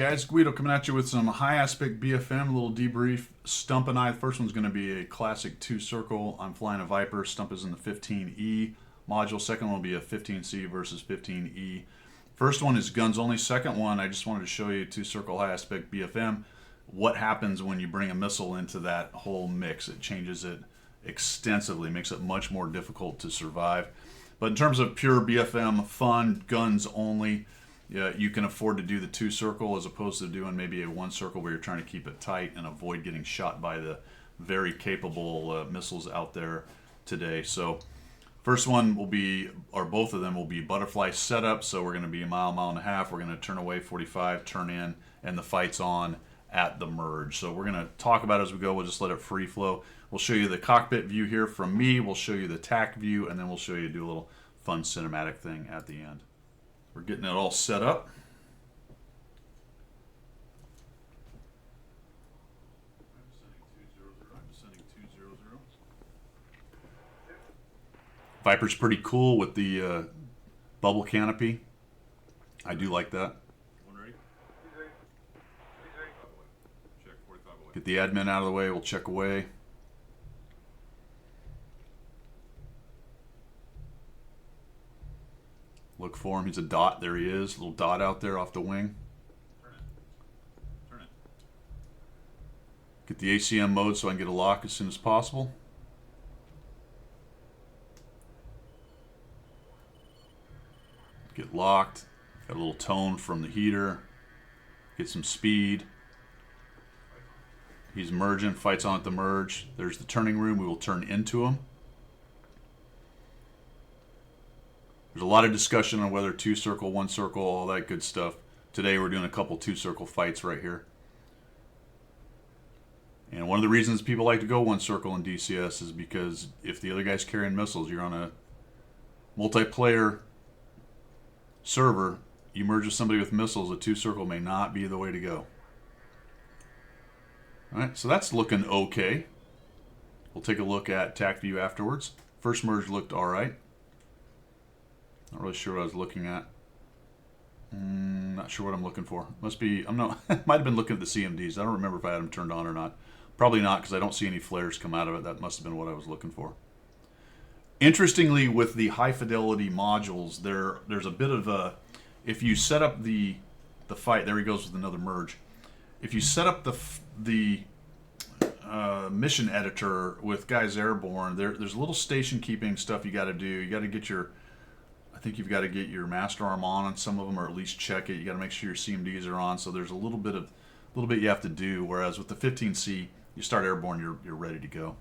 guys, Guido coming at you with some high aspect BFM, a little debrief. Stump and I, the first one's going to be a classic 2-circle. I'm flying a Viper. Stump is in the 15E module. Second one will be a 15C versus 15E. First one is guns only. Second one, I just wanted to show you 2-circle high aspect BFM. What happens when you bring a missile into that whole mix? It changes it extensively, makes it much more difficult to survive. But in terms of pure BFM fun, guns only, you can afford to do the 2-circle as opposed to doing maybe a 1-circle where you're trying to keep it tight and avoid getting shot by the very capable missiles out there today. So first one will be, or both of them will be butterfly setup. So we're going to be a mile, mile and a half. We're going to turn away 45, turn in, and the fight's on at the merge. So we're going to talk about it as we go. We'll just let it free flow. We'll show you the cockpit view here from me. We'll show you the TAC view, and then we'll show you do a little fun cinematic thing at the end. We're getting it all set up. Viper's pretty cool with the bubble canopy. I do like that. Get the admin out of the way. We'll check away. Look for him. He's a dot. There he is. Little dot out there off the wing. Turn it. Get the ACM mode so I can get a lock as soon as possible. Get locked. Got a little tone from the heater. Get some speed. He's merging. Fights on at the merge. There's the turning room. We will turn into him. There's a lot of discussion on whether 2-circle, 1-circle, all that good stuff. Today we're doing a couple 2-circle fights right here. And one of the reasons people like to go 1-circle in DCS is because if the other guy's carrying missiles, you're on a multiplayer server, you merge with somebody with missiles, a 2-circle may not be the way to go. Alright, so that's looking okay. We'll take a look at TAC view afterwards. First merge looked alright. Not really sure what I was looking at. Not sure what I'm looking for. Must be, I'm not, might have been looking at the CMDs. I don't remember if I had them turned on or not. Probably not, because I don't see any flares come out of it. That must have been what I was looking for. Interestingly, with the high fidelity modules, there's a bit of a, if you set up the fight, there he goes with another merge. If you set up the mission editor with guys airborne, there's a little station keeping stuff you got to do. You got to get your, I think you've got to get your master arm on some of them, or at least check it. You got to make sure your CMDs are on. So there's a little bit you have to do. Whereas with the 15C, you start airborne, you're ready to go.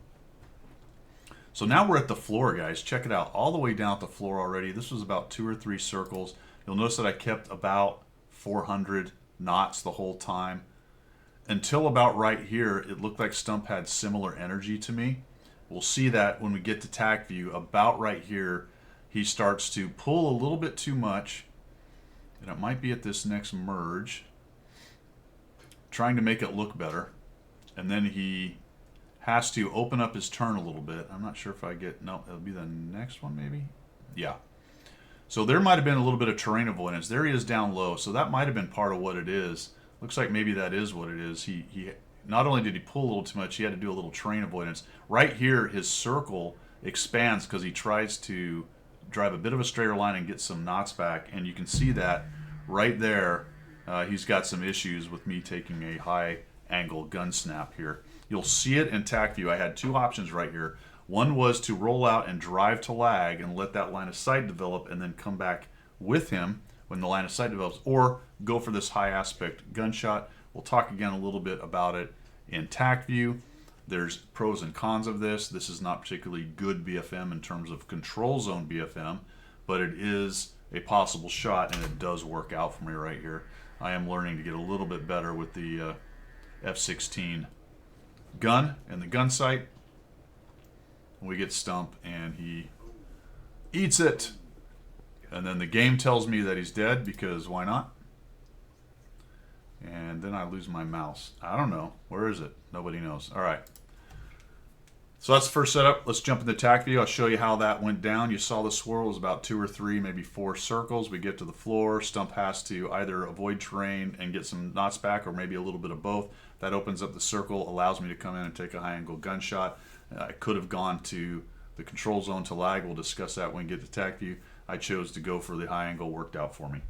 So now we're at the floor, guys. Check it out, all the way down at the floor already. This was about 2 or 3 circles. You'll notice that I kept about 400 knots the whole time. Until about right here, it looked like Stump had similar energy to me. We'll see that when we get to TAC view. About right here, he starts to pull a little bit too much, and it might be at this next merge, trying to make it look better. And then he has to open up his turn a little bit. I'm not sure if I get, no, it'll be the next one maybe. Yeah. So there might have been a little bit of terrain avoidance. There he is down low, so that might have been part of what it is. Looks like maybe that is what it is. He not only did he pull a little too much, he had to do a little terrain avoidance. Right here, his circle expands because he tries to drive a bit of a straighter line and get some knots back, and you can see that right there. He's got some issues with me taking a high angle gun snap here. You'll see it in TAC view. I had 2 options right here. One was to roll out and drive to lag and let that line of sight develop and then come back with him when the line of sight develops, or go for this high aspect gunshot. We'll talk again a little bit about it in TAC view. There's pros and cons of this. This is not particularly good BFM in terms of control zone BFM, but it is a possible shot, and it does work out for me right here. I am learning to get a little bit better with the F-16 gun and the gun sight. We get Stump, and he eats it. And then the game tells me that he's dead, because why not? And then I lose my mouse. I don't know. Where is it? Nobody knows. All right. So that's the first setup. Let's jump into tack view. I'll show you how that went down. You saw the swirl was about 2 or 3, maybe 4 circles. We get to the floor. Stump has to either avoid terrain and get some knots back, or maybe a little bit of both. That opens up the circle, allows me to come in and take a high angle gunshot. I could have gone to the control zone to lag. We'll discuss that when we get to tack view. I chose to go for the high angle, worked out for me.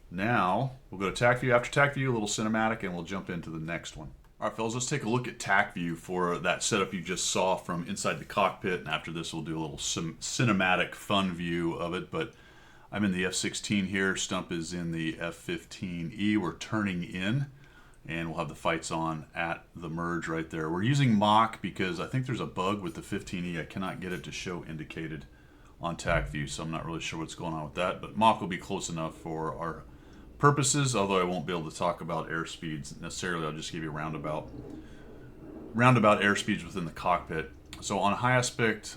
Now we'll go to tack view. After tack view, a little cinematic, and we'll jump into the next one. All right, fellas, let's take a look at tack view for that setup you just saw from inside the cockpit. And after this, we'll do a little cinematic fun view of it. But I'm in the F-16 here. Stump is in the F-15E. We're turning in, and we'll have the fights on at the merge right there. We're using Mach because I think there's a bug with the 15E. I cannot get it to show indicated on tack view, so I'm not really sure what's going on with that. But Mach will be close enough for our purposes, although I won't be able to talk about airspeeds necessarily. I'll just give you roundabout airspeeds within the cockpit. So on a high aspect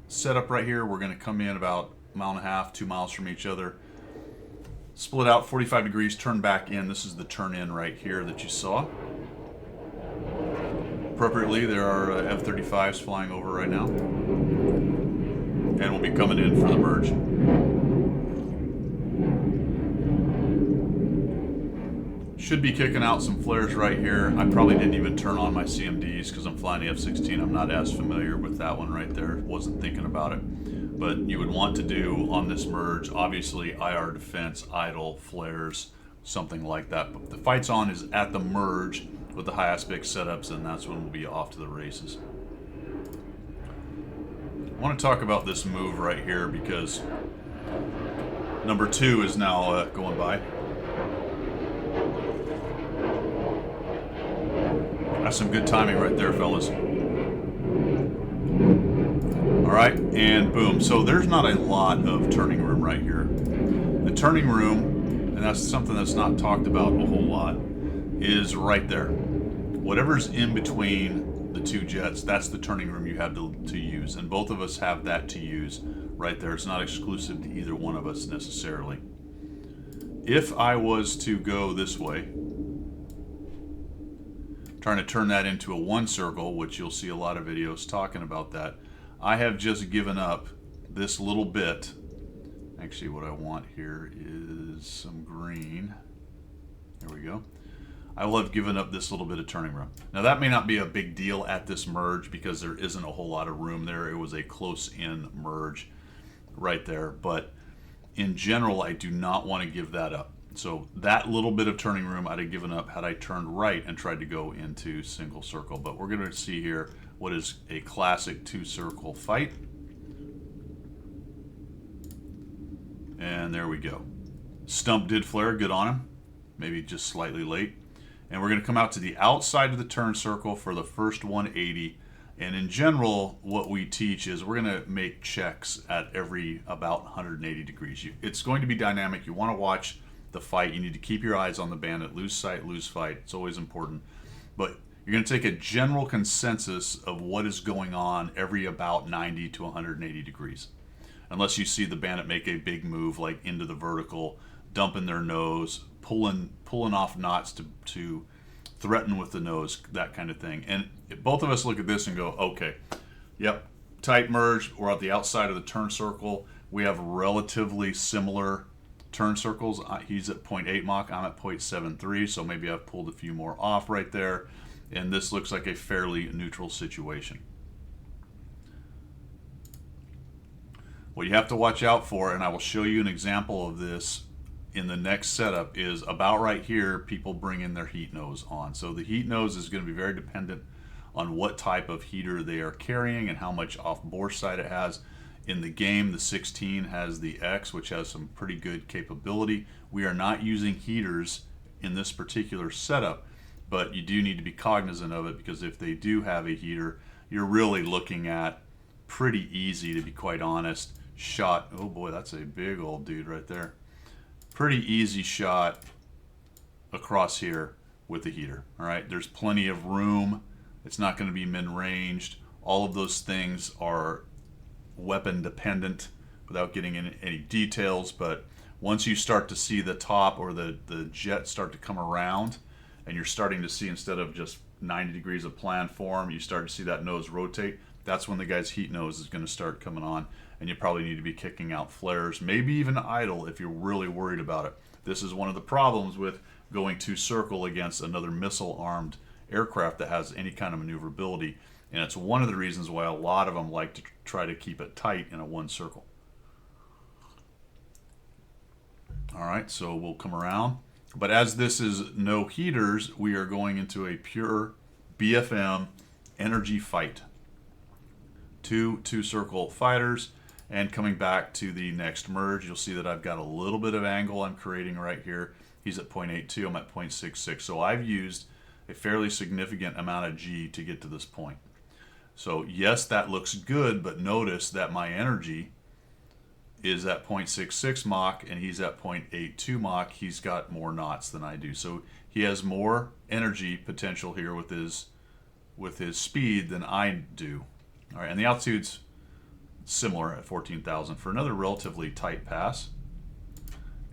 setup right here, we're going to come in about 1.5 miles, 2 miles from each other, split out 45 degrees, turn back in. This is the turn in right here that you saw. Appropriately, there are F-35s flying over right now, and we'll be coming in for the merge. Should be kicking out some flares right here. I probably didn't even turn on my CMDs because I'm flying the F-16. I'm not as familiar with that one right there. Wasn't thinking about it. But you would want to do on this merge, obviously IR defense, idle, flares, something like that. But the fight's on is at the merge with the high aspect setups, and that's when we'll be off to the races. I want to talk about this move right here because number 2 is now going by. That's some good timing right there, fellas. All right, and boom. So there's not a lot of turning room right here. The turning room, and that's something that's not talked about a whole lot, is right there. Whatever's in between the 2 jets, that's the turning room you have to use. And both of us have that to use right there. It's not exclusive to either one of us necessarily. If I was to go this way, trying to turn that into a 1 circle, which you'll see a lot of videos talking about that, I have just given up this little bit. Actually, what I want here is some green. There we go. I will have given up this little bit of turning room. Now that may not be a big deal at this merge because there isn't a whole lot of room there. It was a close-in merge right there, but in general, I do not want to give that up. So that little bit of turning room I'd have given up had I turned right and tried to go into single circle. But we're going to see here what is a classic 2-circle fight. And there we go. Stump did flare, good on him. Maybe just slightly late. And we're going to come out to the outside of the turn circle for the first 180. And in general, what we teach is we're going to make checks at every about 180 degrees. It's going to be dynamic. You want to watch the fight. You need to keep your eyes on the bandit. Lose sight, lose fight. It's always important. But you're going to take a general consensus of what is going on every about 90 to 180 degrees. Unless you see the bandit make a big move like into the vertical, dumping their nose, pulling off knots to threaten with the nose, that kind of thing. And if both of us look at this and go, okay, yep, tight merge. We're at the outside of the turn circle. We have relatively similar turn circles. He's at 0.8 Mach, I'm at 0.73, so maybe I've pulled a few more off right there, and this looks like a fairly neutral situation. What you have to watch out for, and I will show you an example of this in the next setup, is about right here, people bring in their heat nose on. So the heat nose is going to be very dependent on what type of heater they are carrying and how much off-bore side it has. In the game, the 16 has the X, which has some pretty good capability. We are not using heaters in this particular setup, but you do need to be cognizant of it because if they do have a heater, you're really looking at pretty easy, to be quite honest, shot. Oh boy, that's a big old dude right there. Pretty easy shot across here with the heater. All right, there's plenty of room. It's not going to be min-ranged. All of those things are weapon dependent without getting into any details, but once you start to see the top or the jet start to come around and you're starting to see, instead of just 90 degrees of plan form, you start to see that nose rotate. That's when the guy's heat nose is going to start coming on, and you probably need to be kicking out flares, maybe even idle if you're really worried about it. This is one of the problems with going to circle against another missile-armed aircraft that has any kind of maneuverability, and it's one of the reasons why a lot of them like to try to keep it tight in a one circle. All right, so we'll come around. But as this is no heaters, we are going into a pure BFM energy fight. Two circle fighters, and coming back to the next merge, you'll see that I've got a little bit of angle I'm creating right here. He's at 0.82, I'm at 0.66. So I've used a fairly significant amount of G to get to this point. So yes, that looks good, but notice that my energy is at 0.66 Mach and he's at 0.82 Mach. He's got more knots than I do. So he has more energy potential here with his speed than I do. All right, and the altitude's similar at 14,000 for another relatively tight pass.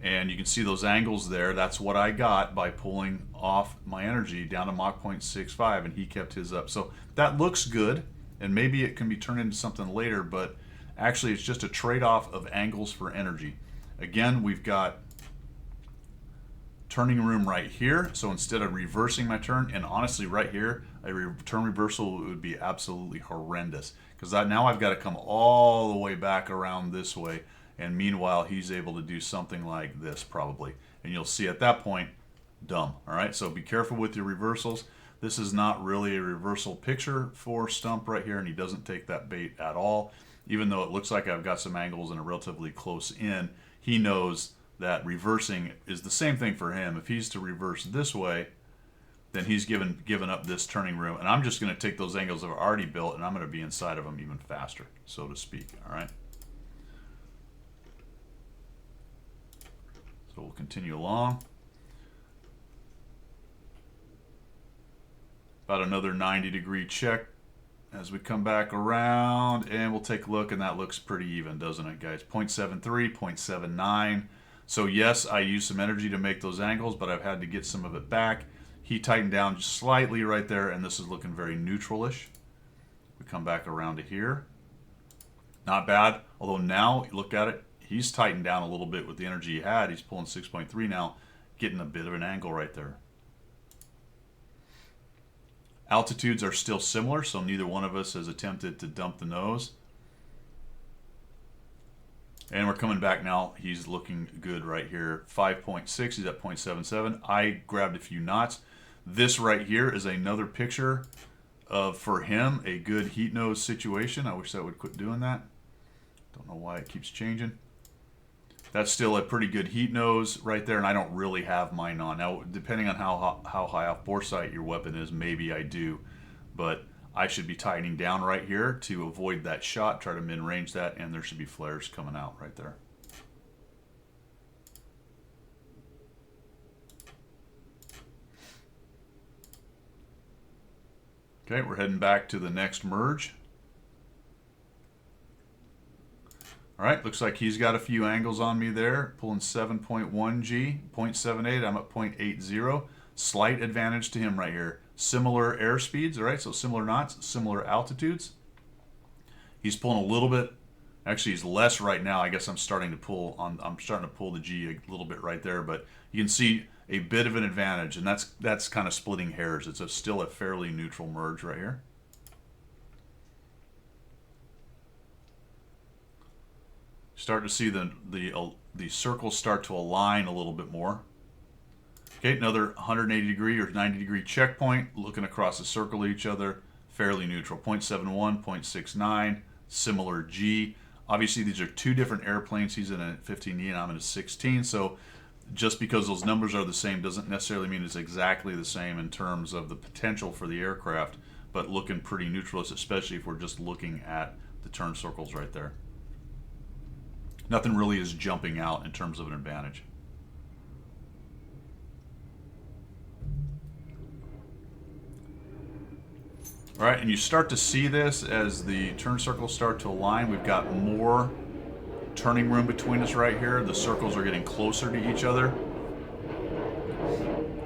And you can see those angles there. That's what I got by pulling off my energy down to Mach 0.65, and he kept his up. So that looks good, and maybe it can be turned into something later, but actually it's just a trade-off of angles for energy. Again, we've got turning room right here, so instead of reversing my turn, and honestly right here, a turn reversal would be absolutely horrendous, because now I've got to come all the way back around this way, and meanwhile he's able to do something like this probably, and you'll see at that point, dumb. All right, so be careful with your reversals. This is not really a reversal picture for Stump right here, and he doesn't take that bait at all. Even though it looks like I've got some angles and a relatively close in, he knows that reversing is the same thing for him. If he's to reverse this way, then he's given up this turning room, and I'm just going to take those angles that are already built, and I'm going to be inside of them even faster, so to speak. All right. So we'll continue along. About another 90-degree check as we come back around, and we'll take a look, and that looks pretty even, doesn't it, guys? 0.73, 0.79. So yes, I used some energy to make those angles, but I've had to get some of it back. He tightened down just slightly right there, and this is looking very neutral-ish. We come back around to here. Not bad, although now, look at it, he's tightened down a little bit with the energy he had. He's pulling 6.3 now, getting a bit of an angle right there. Altitudes are still similar, so neither one of us has attempted to dump the nose. And we're coming back now. He's looking good right here. 5.6, he's at 0.77. I grabbed a few knots. This right here is another picture of, for him, a good heat nose situation. I wish that would quit doing that. Don't know why it keeps changing. That's still a pretty good heat nose right there, and I don't really have mine on. Now, depending on how high off bore sight your weapon is, maybe I do, but I should be tightening down right here to avoid that shot, try to min-range that, and there should be flares coming out right there. Okay, we're heading back to the next merge. All right, looks like he's got a few angles on me there, pulling 7.1 G, 0.78, I'm at 0.80. Slight advantage to him right here. Similar air speeds, all right, so similar knots, similar altitudes. He's pulling a little bit, actually he's less right now. I guess I'm starting to pull the G a little bit right there, but you can see a bit of an advantage, and that's kind of splitting hairs. It's still a fairly neutral merge right here. Start to see the circles start to align a little bit more. Okay, another 180 degree or 90 degree checkpoint, looking across the circle at each other, fairly neutral. 0.71, 0.69, similar G. Obviously, these are two different airplanes. He's in a 15E and I'm in a 16, so just because those numbers are the same doesn't necessarily mean it's exactly the same in terms of the potential for the aircraft, but looking pretty neutral, especially if we're just looking at the turn circles right there. Nothing really is jumping out in terms of an advantage. All right, and you start to see this as the turn circles start to align. We've got more turning room between us right here. The circles are getting closer to each other.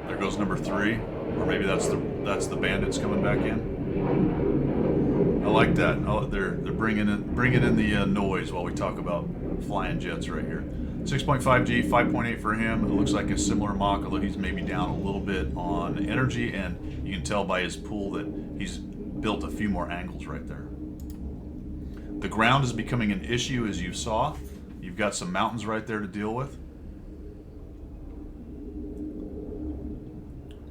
There goes number 3. Or maybe that's the bandits coming back in. I like that. Oh, they're bringing in the noise while we talk about flying jets right here. 6.5G, 5.8 for him. It looks like a similar mock, although he's maybe down a little bit on energy, and you can tell by his pull that he's built a few more angles right there. The ground is becoming an issue, as you saw. You've got some mountains right there to deal with.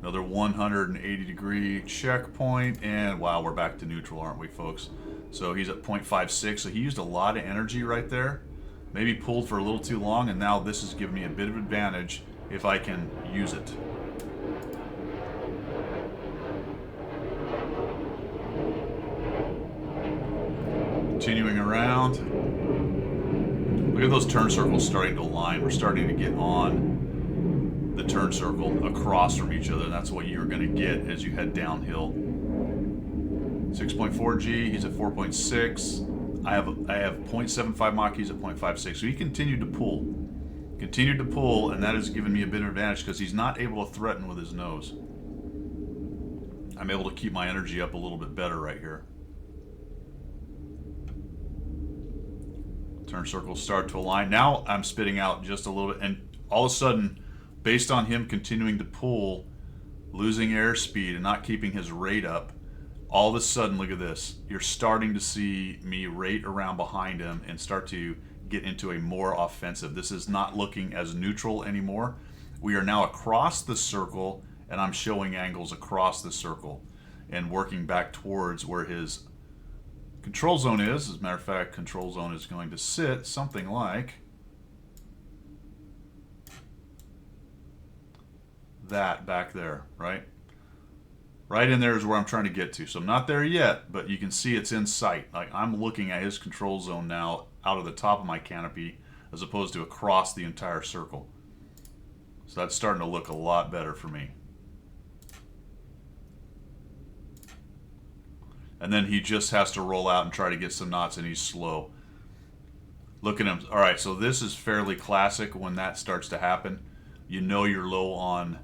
Another 180-degree checkpoint, and wow, we're back to neutral, aren't we, folks? So he's at 0.56, so he used a lot of energy right there. Maybe pulled for a little too long, and now this is giving me a bit of advantage if I can use it. Continuing around. Look at those turn circles starting to align. We're starting to get on the turn circle across from each other. That's what you're going to get as you head downhill. 6.4G, he's at 4.6. I have 0.75 Mach, he's at 0.56. So he continued to pull. And that has given me a bit of advantage because he's not able to threaten with his nose. I'm able to keep my energy up a little bit better right here. Turn circles start to align. Now I'm spitting out just a little bit, and all of a sudden, based on him continuing to pull, losing airspeed and not keeping his rate up, all of a sudden, look at this. You're starting to see me rate around behind him and start to get into a more offensive. This is not looking as neutral anymore. We are now across the circle, and I'm showing angles across the circle and working back towards where his control zone is. As a matter of fact, control zone is going to sit something like that back there, right? Right in there is where I'm trying to get to. So I'm not there yet, but you can see it's in sight. Like I'm looking at his control zone now out of the top of my canopy as opposed to across the entire circle. So that's starting to look a lot better for me. And then he just has to roll out and try to get some knots, and he's slow. Look at him. All right, so this is fairly classic when that starts to happen. You know you're low on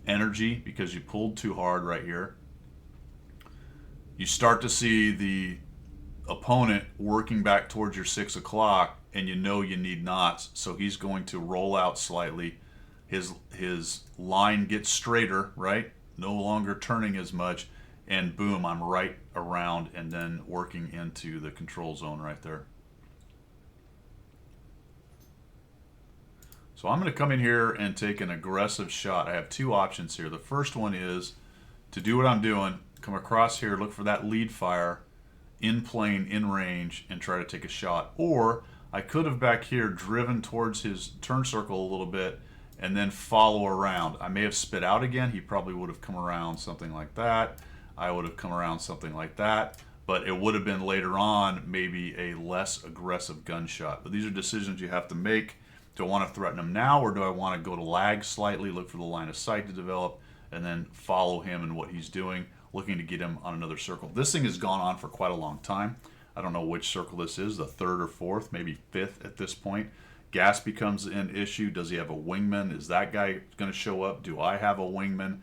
energy because you pulled too hard right here. You start to see the opponent working back towards your 6 o'clock, and you know you need knots, so he's going to roll out slightly. His line gets straighter, right? No longer turning as much, and boom, I'm right around and then working into the control zone right there. So I'm going to come in here and take an aggressive shot. I have two options here. The first one is to do what I'm doing, come across here, look for that lead fire, in plane, in range, and try to take a shot. Or I could have back here driven towards his turn circle a little bit and then follow around. I may have spit out again. He probably would have come around something like that. I would have come around something like that. But it would have been later on maybe a less aggressive gunshot. But these are decisions you have to make. Do I want to threaten him now, or do I want to go to lag slightly, look for the line of sight to develop, and then follow him and what he's doing, looking to get him on another circle? This thing has gone on for quite a long time. I don't know which circle this is, the third or fourth, maybe fifth at this point. Gas becomes an issue. Does he have a wingman? Is that guy going to show up? Do I have a wingman?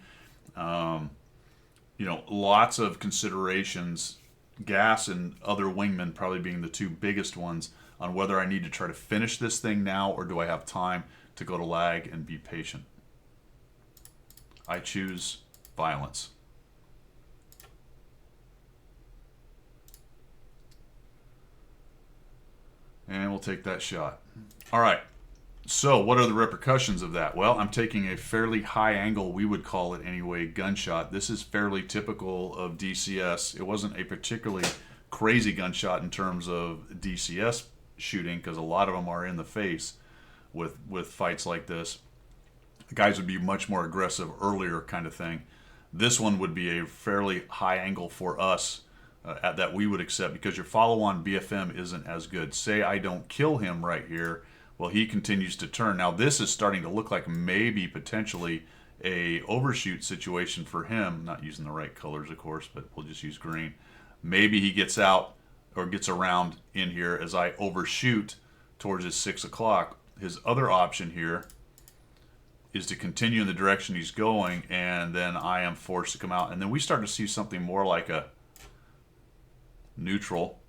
You know, lots of considerations. Gas and other wingmen probably being the two biggest ones on whether I need to try to finish this thing now or do I have time to go to lag and be patient. I choose violence. And we'll take that shot. All right. So what are the repercussions of that? Well, I'm taking a fairly high angle, we would call it anyway, gunshot. This is fairly typical of DCS. It wasn't a particularly crazy gunshot in terms of DCS shooting because a lot of them are in the face with fights like this. The guys would be much more aggressive earlier kind of thing. This one would be a fairly high angle for us that we would accept because your follow-on BFM isn't as good. Say I don't kill him right here. Well, he continues to turn. Now, this is starting to look like maybe potentially a overshoot situation for him. Not using the right colors, of course, but we'll just use green. Maybe he gets out or gets around in here as I overshoot towards his 6 o'clock. His other option here is to continue in the direction he's going, and then I am forced to come out. And then we start to see something more like a neutral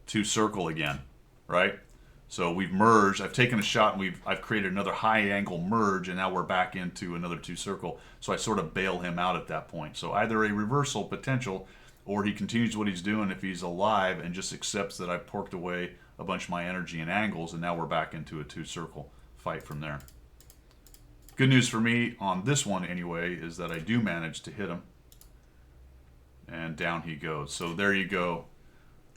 two circle again, right? So we've merged. I've taken a shot, and I've created another high angle merge, and now we're back into another two circle. So I sort of bail him out at that point. So either a reversal potential, or he continues what he's doing if he's alive and just accepts that I've porked away a bunch of my energy and angles, and now we're back into a two circle fight from there. Good news for me on this one anyway is that I do manage to hit him, and down he goes. So there you go.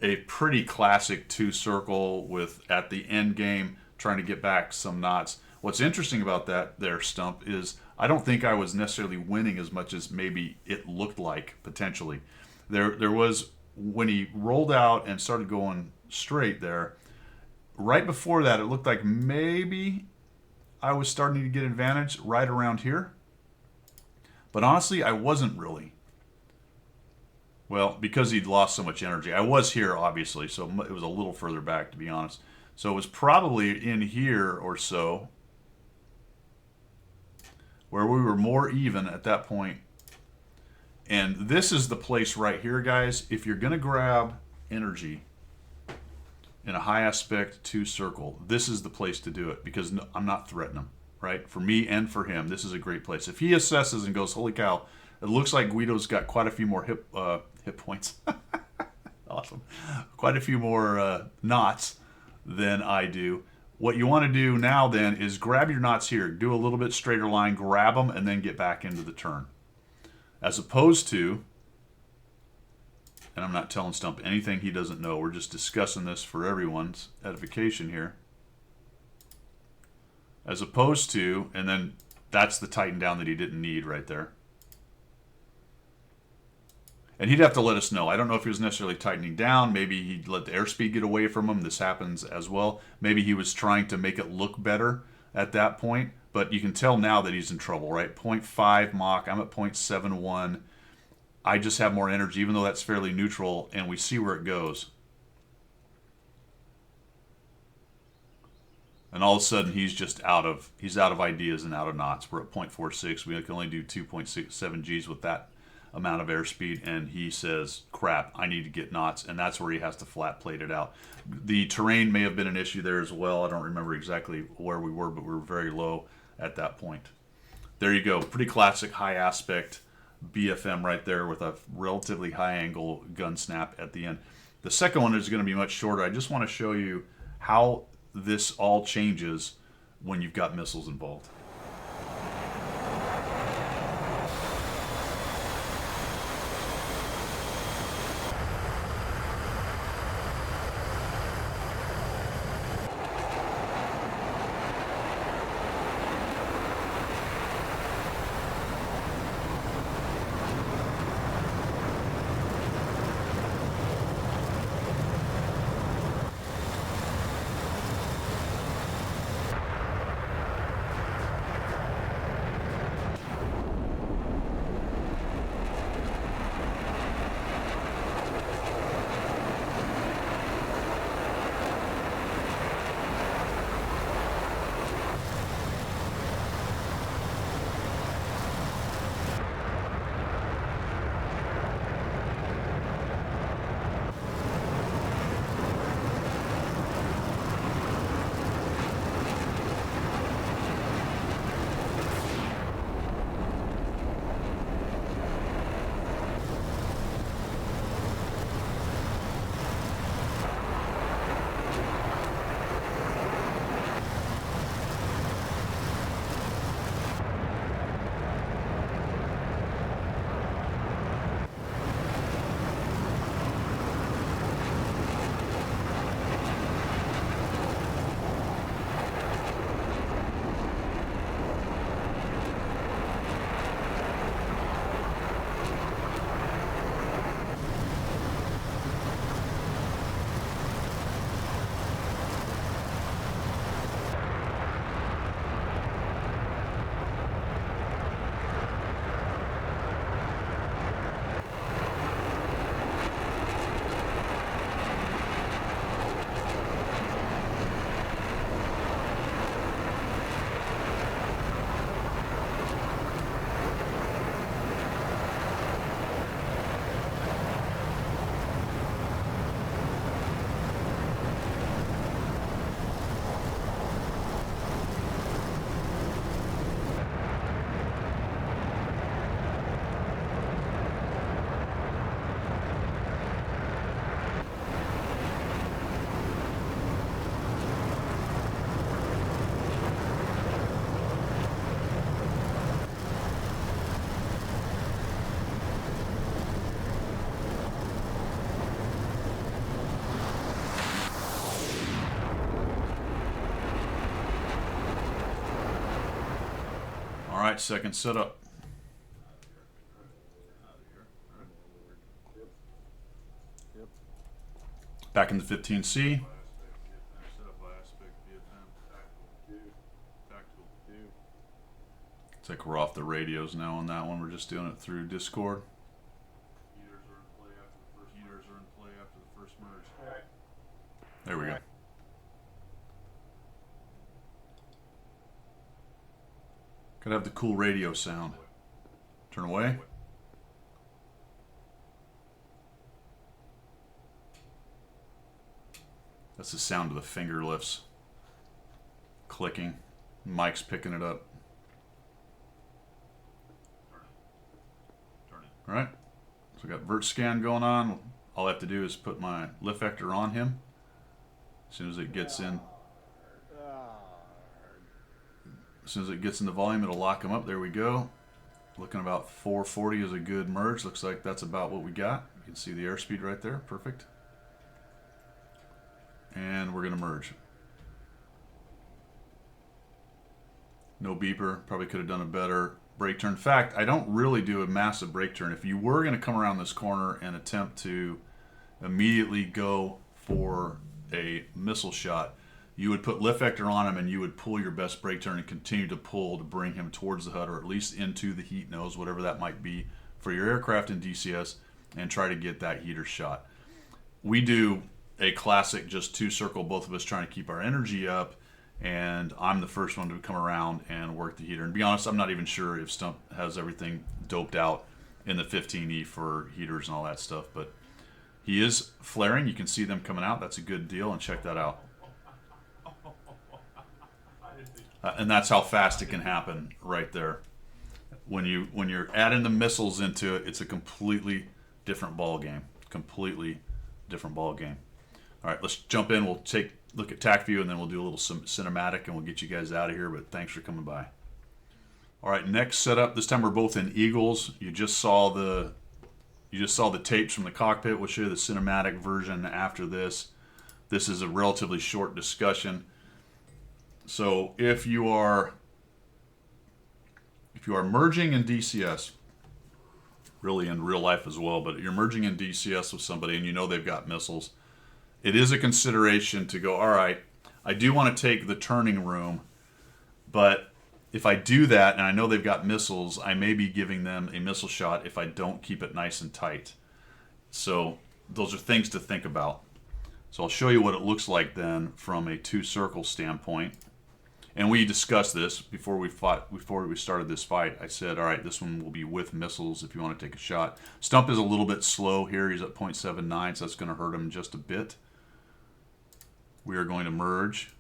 A pretty classic two circle with, at the end game, trying to get back some knots. What's interesting about that there, Stump, is I don't think I was necessarily winning as much as maybe it looked like potentially. There was, when he rolled out and started going straight there, right before that it looked like maybe I was starting to get advantage right around here. But honestly, I wasn't really. Well, because he'd lost so much energy. I was here, obviously, so it was a little further back, to be honest. So it was probably in here or so, where we were more even at that point. And this is the place right here, guys. If you're going to grab energy in a high aspect two circle, this is the place to do it, because I'm not threatening him, right? For me and for him, this is a great place. If he assesses and goes, holy cow, it looks like Guido's got quite a few more hit points. Awesome. Quite a few more knots than I do. What you want to do now then is grab your knots here. Do a little bit straighter line, grab them, and then get back into the turn. As opposed to, and I'm not telling Stump anything he doesn't know, we're just discussing this for everyone's edification here. As opposed to, and then that's the tighten down that he didn't need right there. And he'd have to let us know. I don't know if he was necessarily tightening down. Maybe he'd let the airspeed get away from him. This happens as well. Maybe he was trying to make it look better at that point. But you can tell now that he's in trouble, right? 0.5 Mach. I'm at 0.71. I just have more energy, even though that's fairly neutral, and we see where it goes. And all of a sudden, he's out of ideas and out of knots. We're at 0.46. We can only do 2.67 Gs with that amount of airspeed, and he says, crap, I need to get knots, and that's where he has to flat plate it out. The terrain may have been an issue there as well. I don't remember exactly where we were, but we were very low at that point. There you go. Pretty classic high aspect BFM right there with a relatively high angle gun snap at the end. The second one is going to be much shorter. I just want to show you how this all changes when you've got missiles involved. right, second setup. Back into 15C. It's like we're off the radios now on that one. We're just doing it through Discord. Heaters are in play after the first merge. There we go. Gotta have the cool radio sound. Turn away. That's the sound of the finger lifts. Clicking. Mike's picking it up. Alright. So we got vert scan going on. All I have to do is put my lift vector on him. As soon as it gets in. As soon as it gets in the volume, it'll lock him up. There we go. Looking about 440 is a good merge. Looks like that's about what we got. You can see the airspeed right there. Perfect. And we're going to merge. No beeper. Probably could have done a better brake turn. In fact, I don't really do a massive brake turn. If you were going to come around this corner and attempt to immediately go for a missile shot, you would put lift vector on him and you would pull your best brake turn and continue to pull to bring him towards the HUD, or at least into the heat nose, whatever that might be for your aircraft in DCS, and try to get that heater shot. We do a classic just two circle, both of us trying to keep our energy up, and I'm the first one to come around and work the heater. And to be honest, I'm not even sure if Stump has everything doped out in the 15E for heaters and all that stuff, but he is flaring. You can see them coming out. That's a good deal, and check that out. And that's how fast it can happen right there. When you're adding the missiles into it, it's a completely different ball game. Completely different ball game. All right, let's jump in. We'll look at TAC view, and then we'll do a little cinematic, and we'll get you guys out of here. But thanks for coming by. All right, next setup. This time we're both in Eagles. You just saw the tapes from the cockpit. We'll show you the cinematic version after this. This is a relatively short discussion. So if you are merging in DCS, really in real life as well, but you're merging in DCS with somebody and you know they've got missiles, it is a consideration to go, all right, I do want to take the turning room, but if I do that and I know they've got missiles, I may be giving them a missile shot if I don't keep it nice and tight. So those are things to think about. So I'll show you what it looks like then from a two-circle standpoint. And we discussed this before we started this fight. I said, all right, this one will be with missiles if you want to take a shot. Stump is a little bit slow here. He's at 0.79, so that's going to hurt him just a bit. We are going to merge.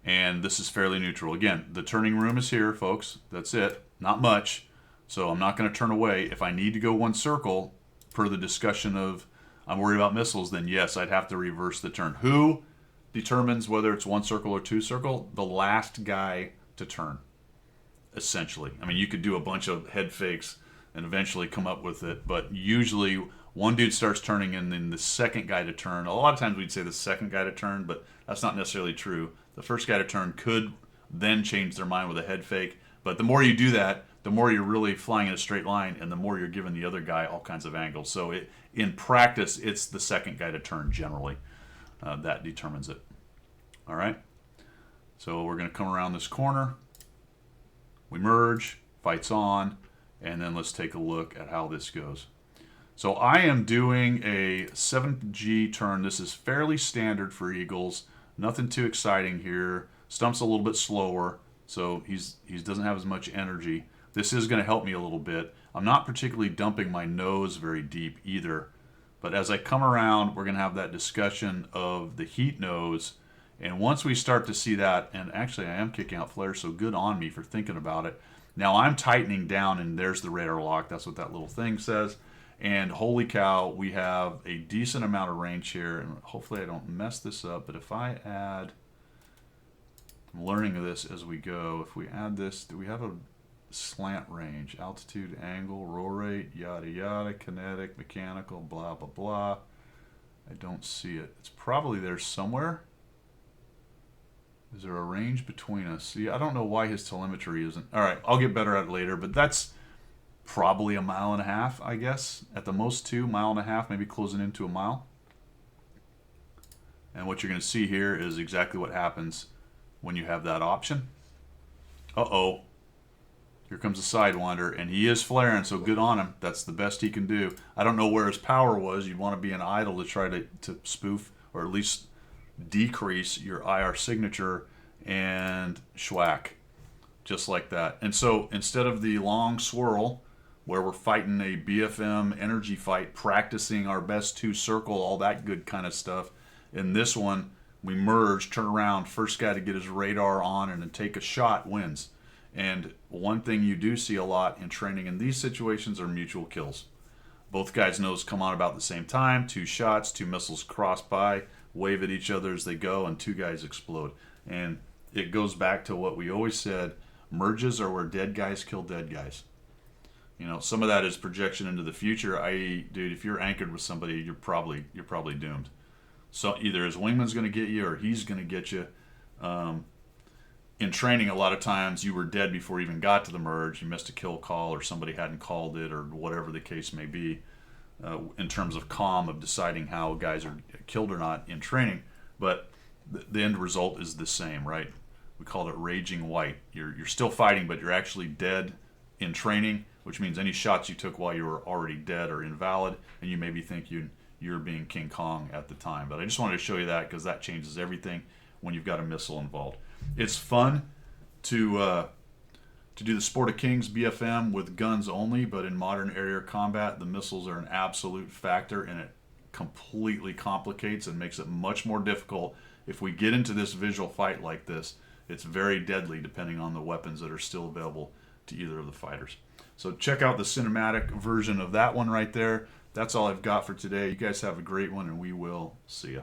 And this is fairly neutral. Again, the turning room is here, folks. That's it. Not much. So I'm not going to turn away. If I need to go one circle, per the discussion of I'm worried about missiles, then yes, I'd have to reverse the turn. Who determines whether it's one circle or two circle? The last guy to turn, essentially. I mean, you could do a bunch of head fakes and eventually come up with it, but usually one dude starts turning and then the second guy to turn. A lot of times we'd say the second guy to turn, but that's not necessarily true. The first guy to turn could then change their mind with a head fake, but the more you do that, the more you're really flying in a straight line and the more you're giving the other guy all kinds of angles. So in practice, it's the second guy to turn generally. That determines it. All right. So we're going to come around this corner. We merge, fight's on, and then let's take a look at how this goes. So I am doing a 7G turn. This is fairly standard for Eagles. Nothing too exciting here. Stump's a little bit slower, so he doesn't have as much energy. This is going to help me a little bit. I'm not particularly dumping my nose very deep either. But as I come around, we're going to have that discussion of the heat nose. And once we start to see that, and actually I am kicking out flares, so good on me for thinking about it. Now I'm tightening down, and there's the radar lock. That's what that little thing says. And holy cow, we have a decent amount of range here. And hopefully I don't mess this up, but if I add, I'm learning this as we go. If we add this, do we have a slant range, altitude, angle, roll rate, yada yada, kinetic, mechanical, blah blah blah? I don't see it. It's probably there somewhere. Is there a range between us? See, I don't know why his telemetry isn't. All right, I'll get better at it later, but that's probably a mile and a half, I guess. At the most 2.5 miles, maybe closing into a mile. And what you're going to see here is exactly what happens when you have that option. Uh-oh. Here comes a sidewinder, and he is flaring, so good on him. That's the best he can do. I don't know where his power was. You'd want to be an idle to try to spoof or at least decrease your IR signature, and schwack. Just like that. And so instead of the long swirl where we're fighting a BFM energy fight, practicing our best two circle, all that good kind of stuff, in this one, we merge, turn around, first guy to get his radar on and then take a shot wins. And one thing you do see a lot in training in these situations are mutual kills. Both guys' nose come on about the same time, 2 shots, 2 missiles cross by, wave at each other as they go, and 2 guys explode. And it goes back to what we always said, merges are where dead guys kill dead guys. You know, some of that is projection into the future, i.e., dude, if you're anchored with somebody, you're probably doomed. So either his wingman's going to get you or he's going to get you. In training, a lot of times you were dead before you even got to the merge. You missed a kill call or somebody hadn't called it or whatever the case may be in terms of comm of deciding how guys are killed or not in training. But the end result is the same, right? We call it raging white. You're still fighting, but you're actually dead in training, which means any shots you took while you were already dead are invalid, and you maybe think you're being King Kong at the time. But I just wanted to show you that because that changes everything when you've got a missile involved. It's fun to do the Sport of Kings BFM with guns only, but in modern air combat, the missiles are an absolute factor, and it completely complicates and makes it much more difficult. If we get into this visual fight like this, it's very deadly depending on the weapons that are still available to either of the fighters. So check out the cinematic version of that one right there. That's all I've got for today. You guys have a great one, and we will see ya.